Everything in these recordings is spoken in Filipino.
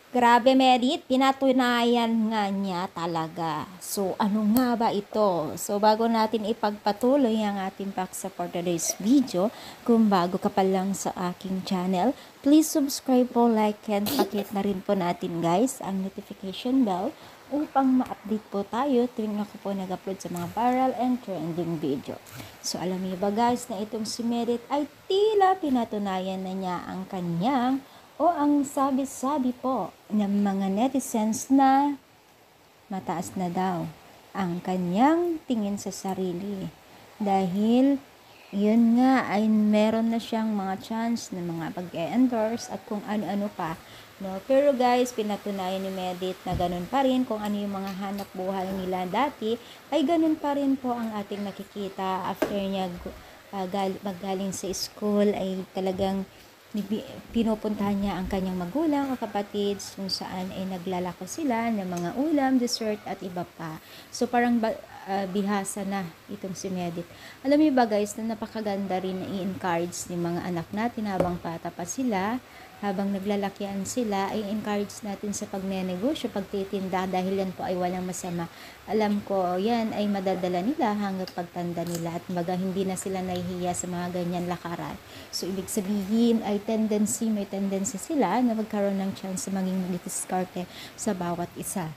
Grabe, Merit, pinatunayan nga niya talaga. So, ano nga ba ito? So, bago natin ipagpatuloy ang ating paksa for today's video, kung bago ka pa lang sa aking channel, please subscribe po, like, and pakit na rin po natin guys ang notification bell upang ma-update po tayo tuwing ako po nag-upload sa mga viral and trending video. So, alam niyo ba guys na itong si Merit ay tila pinatunayan na niya ang kanyang o ang sabi-sabi po ng mga netizens na mataas na daw ang kanyang tingin sa sarili. Dahil yun nga ay meron na siyang mga chance na mga pag-endorse at kung ano-ano pa. No? Pero guys, pinatunayan ni Medit na ganun pa rin kung ano yung mga hanap buhay nila dati, ay ganun pa rin po ang ating nakikita after niya magaling sa school ay talagang pinupuntahan niya ang kanyang magulang o kapatid kung saan ay naglalako sila ng mga ulam, dessert at iba pa. So parang bihasa na itong si Medit. Alam niyo ba guys na napakaganda rin na i-encourage ng mga anak natin habang bata pa sila, habang naglalakihan sila, ay encourage natin sa pagnenegosyo, pagtitinda dahil yan po ay walang masama. Alam ko, yan ay madadala nila hanggang pagtanda nila at baga hindi na sila nahihiya sa mga ganyan lakaran. So, ibig sabihin ay may tendency sila na magkaroon ng chance sa maging mag-diskarte sa bawat isa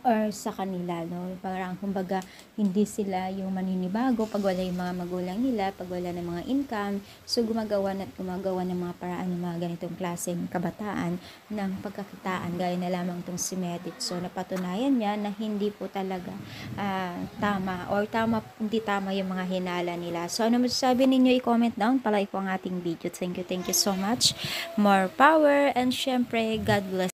or sa kanila, no? Parang kumbaga hindi sila yung maninibago pag wala yung mga magulang nila, pag wala ng mga income, so gumagawa ng mga paraan ng mga ganitong klaseng kabataan ng pagkakitaan, gaya na lamang itong si Medit. So napatunayan niya na hindi po talaga hindi tama yung mga hinala nila. So ano masasabi ninyo, i-comment down, palike po ang ating video. Thank you so much, more power, and syempre God bless.